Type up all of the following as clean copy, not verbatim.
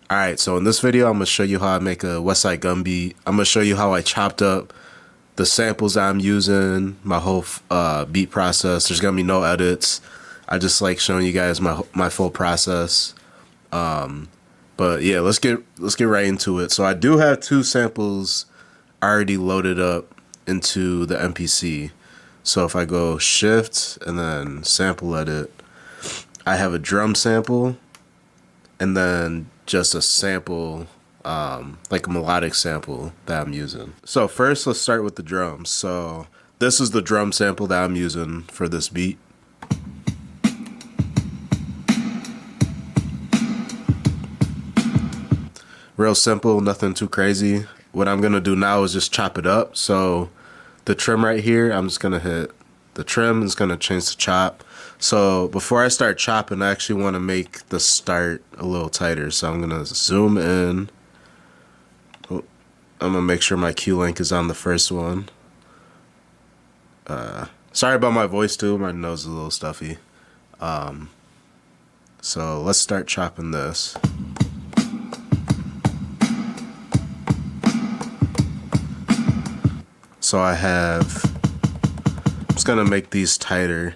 Alright, so in this video, I'm going to show you how I make a Westside Gunn beat. I'm going to show you how I chopped up the samples that I'm using, my whole beat process. There's going to be no edits. I just like showing you guys my full process. But yeah, let's get right into it. So I do have two samples already loaded up into the MPC. So if I go shift and then sample edit, I have a drum sample and then just a sample, like a melodic sample that I'm using. So first, let's start with the drums. So this is the drum sample that I'm using for this beat. Real simple, nothing too crazy. What I'm gonna do now is just chop it up. So the trim right here, I'm just gonna hit the trim. It's gonna change to chop. So before I start chopping, I actually want to make the start a little tighter. So I'm gonna zoom in. I'm gonna make sure my Q link is on the first one. Sorry about my voice too. My nose is a little stuffy. So let's start chopping this. So I'm just gonna make these tighter.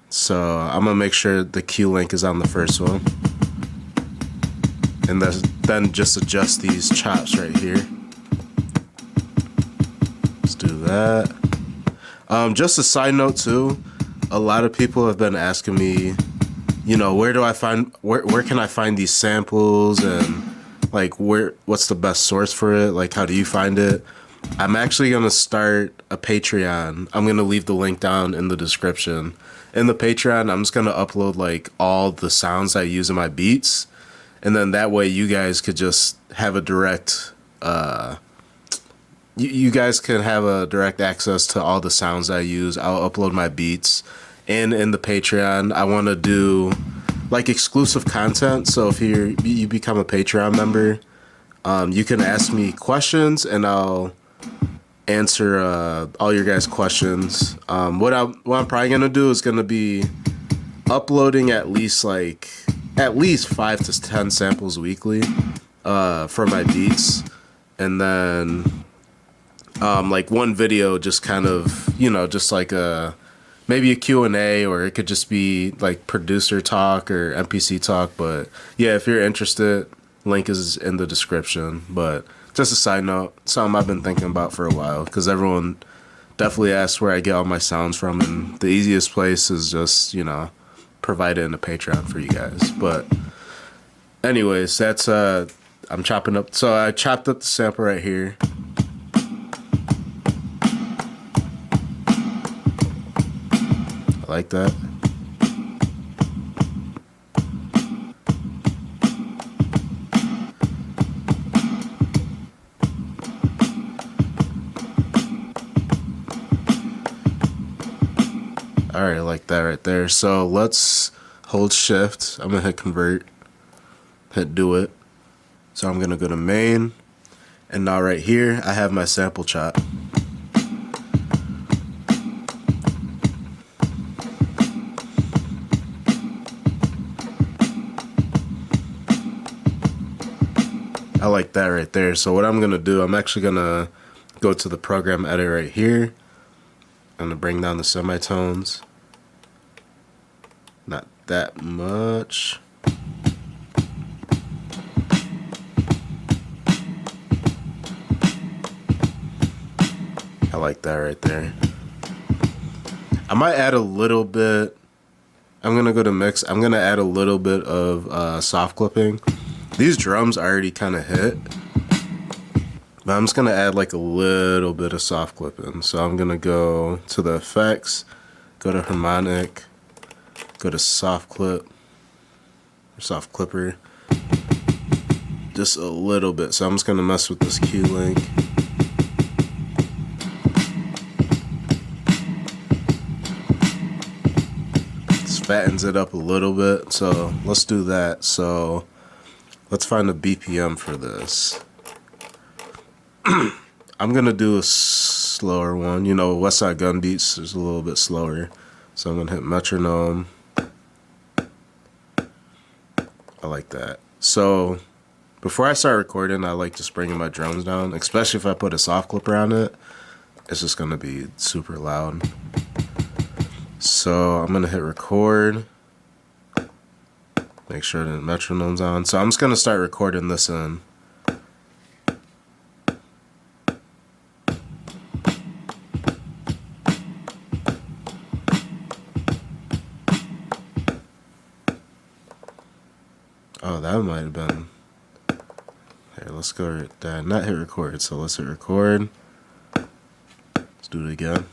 So I'm gonna make sure the Q link is on the first one. And then just adjust these chops right here. Let's do that. Just a side note too, a lot of people have been asking me, you know, where can I find these samples, and like what's the best source for it? Like, how do you find it? I'm actually gonna start a Patreon. I'm gonna leave the link down in the description. In the Patreon, I'm just gonna upload like all the sounds I use in my beats, and then that way you guys could just have a direct you guys can have a direct access to all the sounds I use. I'll upload my beats, and in the Patreon, I want to do like exclusive content. So if you become a Patreon member, you can ask me questions, and I'll answer all your guys' questions. What I'm probably gonna do is gonna be uploading at least 5 to 10 samples weekly for my beats, and then like one video just kind of, you know, just like maybe a Q&A, or it could just be like producer talk or MPC talk. But yeah, if you're interested, link is in the description. But just a side note, something I've been thinking about for a while, because everyone definitely asks where I get all my sounds from, and the easiest place is just, you know, provide it in a Patreon for you guys. But anyways, that's I'm chopping up. So I chopped up the sample right here. I like that. All right, I like that right there. So let's hold shift. I'm gonna hit convert, hit do it. So I'm gonna go to main, and now right here I have my sample chop. I like that right there. So what I'm gonna do, I'm actually gonna go to the program edit right here. I'm gonna bring down the semitones. Not that much. I like that right there. I might add a little bit. I'm gonna go to mix. I'm gonna add a little bit of soft clipping. These drums already kind of hit, but I'm just gonna add like a little bit of soft clipping. So I'm gonna go to the effects, go to harmonic, go to soft clip, or soft clipper, just a little bit. So I'm just gonna mess with this Q link. Just fattens it up a little bit. So let's do that. So let's find a BPM for this. I'm gonna do a slower one. You know, Westside Gunn beats is a little bit slower. So I'm gonna hit metronome. I like that. So before I start recording, I like just bringing my drums down, especially if I put a soft clip around it. It's just gonna be super loud. So I'm gonna hit record. Make sure the metronome's on. So I'm just gonna start recording this in. Oh, that might have been. Here, let's go. Not hit record. So let's hit record. Let's do it again.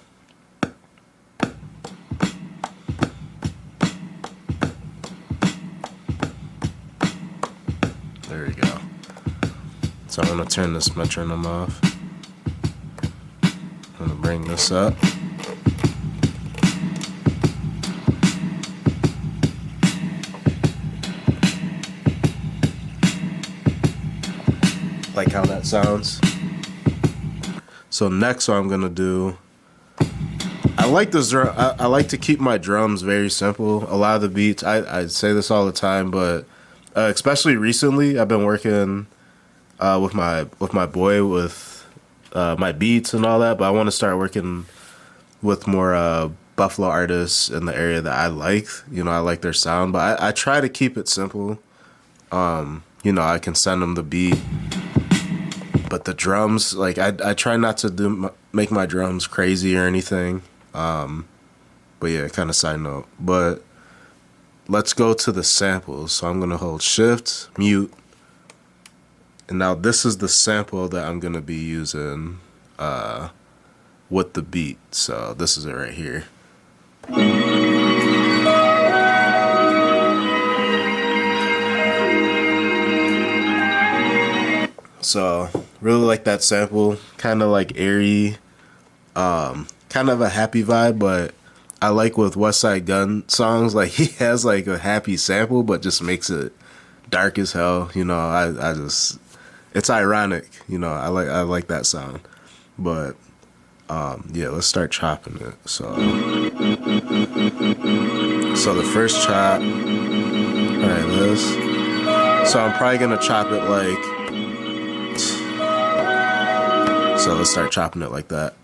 There we go. So I'm gonna turn this metronome off. I'm gonna bring this up. Like how that sounds. So next, what I'm gonna do, I like this drum. I like to keep my drums very simple. A lot of the beats, I say this all the time, but especially recently, I've been working with my boy with my beats and all that. But I want to start working with more Buffalo artists in the area that I like. You know, I like their sound, but I try to keep it simple. You know, I can send them the beat. But the drums, like I try not to make my drums crazy or anything. But yeah, kind of side note. But let's go to the samples. So I'm gonna hold Shift, mute, and now this is the sample that I'm gonna be using with the beat. So this is it right here. So really like that sample, kind of like airy, kind of a happy vibe, but I like with Westside Gunn songs, like he has like a happy sample, but just makes it dark as hell. You know, I just, it's ironic. You know, I like that sound, but yeah, let's start chopping it. So the first chop, all right, this. So I'm probably gonna chop it like. So let's start chopping it like that.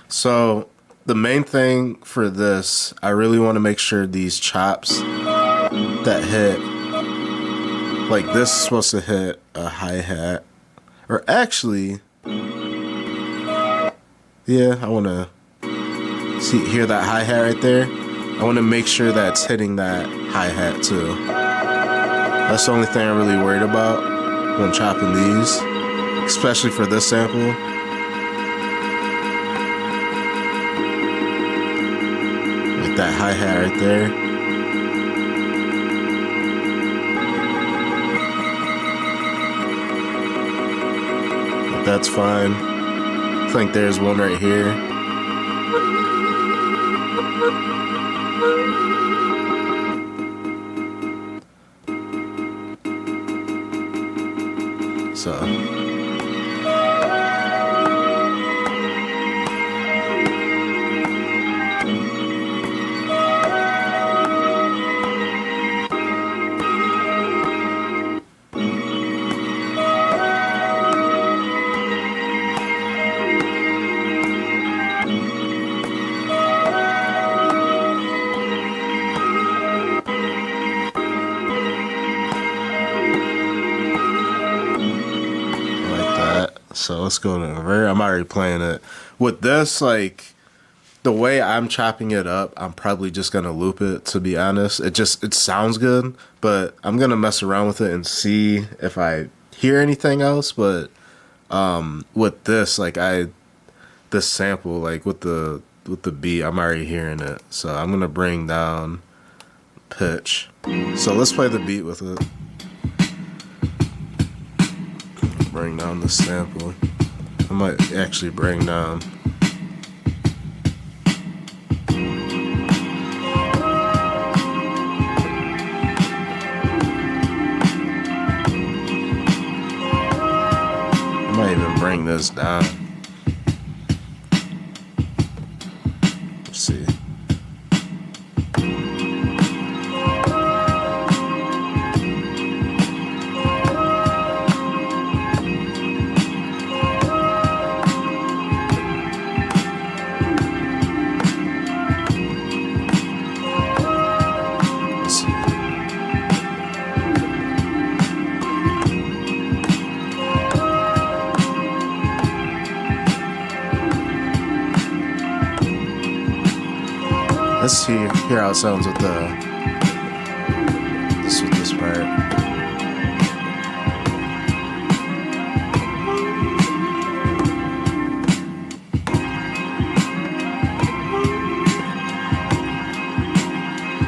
So the main thing for this, I really want to make sure these chops that hit, like this is supposed to hit a hi-hat, or actually, yeah, I want to hear that hi-hat right there. I want to make sure that's hitting that hi-hat too. That's the only thing I'm really worried about when chopping these, especially for this sample. Like that hi-hat right there. But that's fine. I think there's one right here. So So let's go to I'm already playing it. With this, like, the way I'm chopping it up, I'm probably just going to loop it, to be honest. It sounds good, but I'm going to mess around with it and see if I hear anything else. But with this, like, this sample, like, with the beat, I'm already hearing it. So I'm going to bring down pitch. So let's play the beat with it. Bring down the sample. I might actually bring down. might even bring this down. Let's see. Let's hear how it sounds with this part.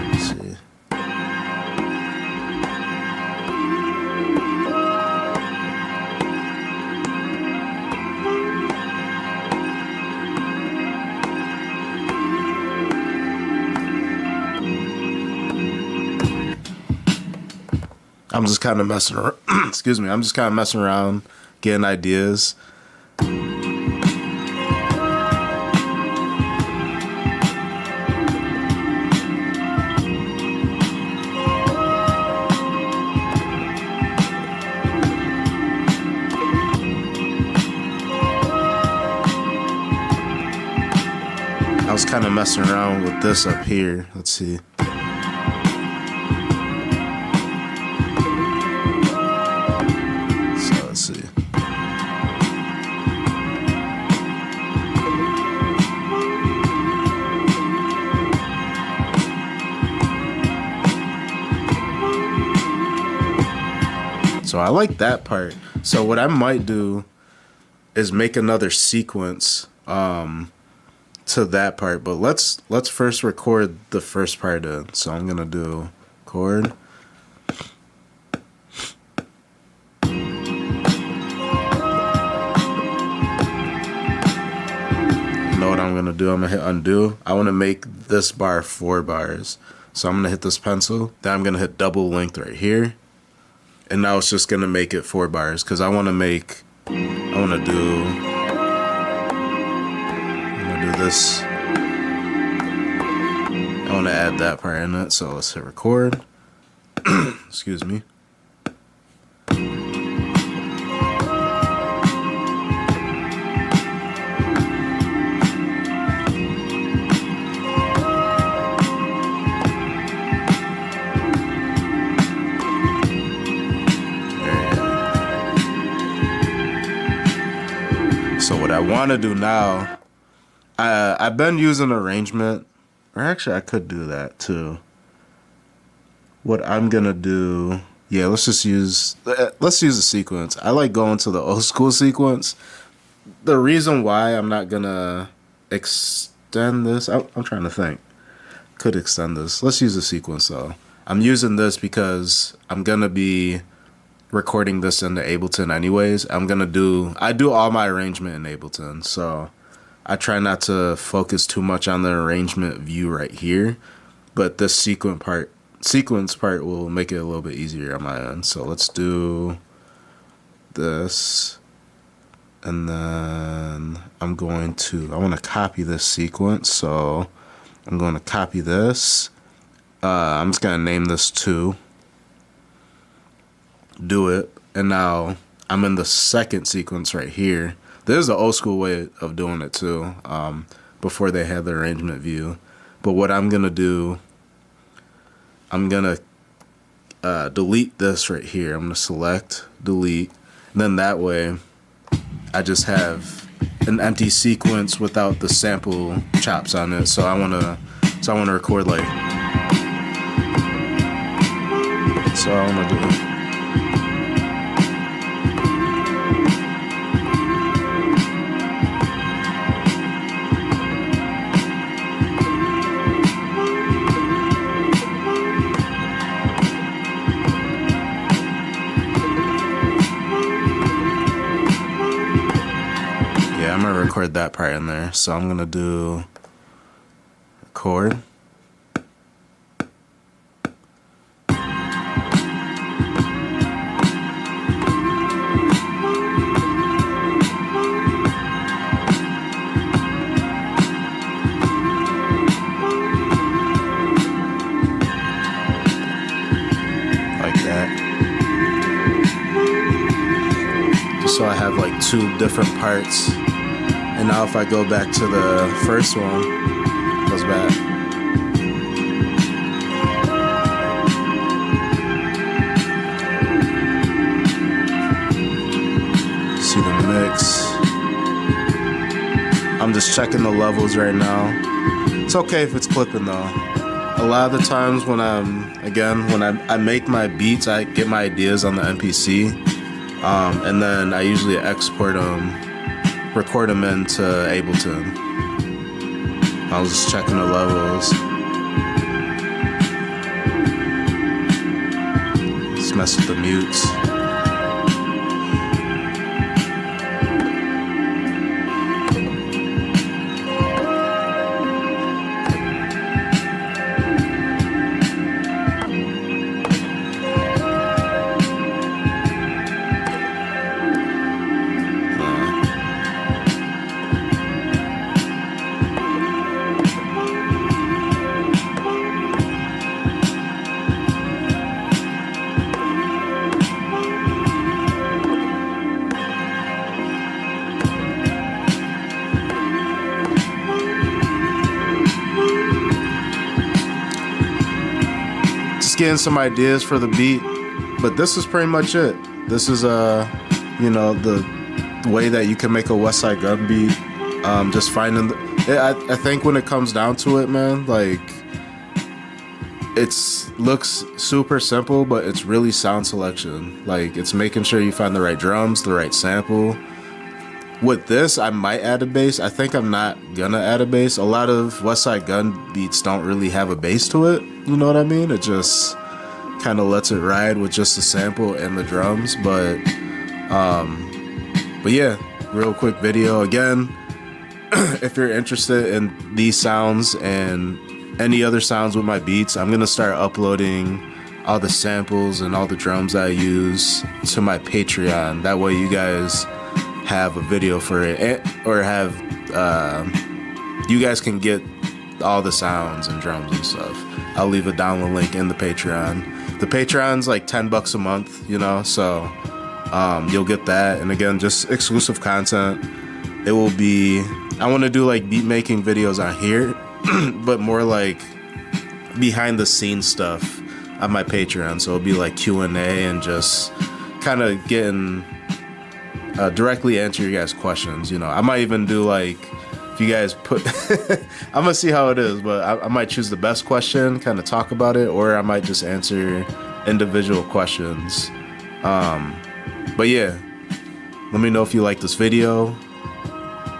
Let's see. I'm just kind of messing around. Excuse me. I'm just kind of messing around, getting ideas. I was kind of messing around with this up here. Let's see. Let's see. So I like that part. So what I might do is make another sequence to that part, but let's first record the first part in. So I'm gonna do chord. What I'm gonna do, I'm gonna hit undo. I want to make this bar 4 bars, so I'm gonna hit this pencil, then I'm gonna hit double length right here, and now it's just gonna make it 4 bars because I want to do this. I want to add that part in it, so let's hit record. Excuse me. So what I want to do now, I've been using arrangement, or actually I could do that too. What I'm gonna do, yeah, let's use a sequence. I like going to the old school sequence. The reason why I'm not gonna extend this, I'm trying to think. Could extend this. Let's use a sequence though. I'm using this because I'm gonna be recording this into Ableton anyways. I do all my arrangement in Ableton, so I try not to focus too much on the arrangement view right here, but this sequence part will make it a little bit easier on my end. So let's do this, and then I want to copy this sequence, so I'm going to copy this. I'm just going to name this 2. Do it, and now I'm in the second sequence right here. There's the old school way of doing it too, before they had the arrangement view. But what I'm gonna do, I'm gonna delete this right here. I'm gonna select, delete, and then that way I just have an empty sequence without the sample chops on it. So I wanna record like, so I wanna do. I'm gonna record that part in there. So I'm gonna do record. So I have like 2 different parts. And now if I go back to the first one, goes back. See the mix. I'm just checking the levels right now. It's okay if it's clipping though. A lot of the times when I make my beats, I get my ideas on the MPC, and then I usually export them, record them into Ableton. I was just checking the levels. Let's mess with the mutes. Getting some ideas for the beat, but this is pretty much it. This is you know, the way that you can make a Westside Gunn beat. Just finding I think when it comes down to it, man, like looks super simple, but it's really sound selection. Like it's making sure you find the right drums, the right sample. With this, I might add a bass. I think I'm not gonna add a bass. A lot of Westside Gunn beats don't really have a bass to it. You know what I mean? It just kind of lets it ride with just the sample and the drums. But yeah, real quick video. Again, if you're interested in these sounds and any other sounds with my beats, I'm gonna start uploading all the samples and all the drums I use to my Patreon. That way you guys have a video for it, or have you guys can get all the sounds and drums and stuff. I'll leave a download link in the Patreon. The Patreon's like $10 a month, you know, so you'll get that. And again, just exclusive content. It will be, I want to do like beat making videos on here, but more like behind the scenes stuff on my Patreon. So it'll be like Q&A and just kind of getting directly answer your guys' questions. You know, I might even do like, if you guys put I'm gonna see how it is, but I might choose the best question, kind of talk about it, or I might just answer individual questions. But yeah, let me know if you like this video.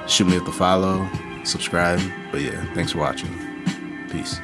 Shoot me with the follow, subscribe. But yeah, thanks for watching. Peace.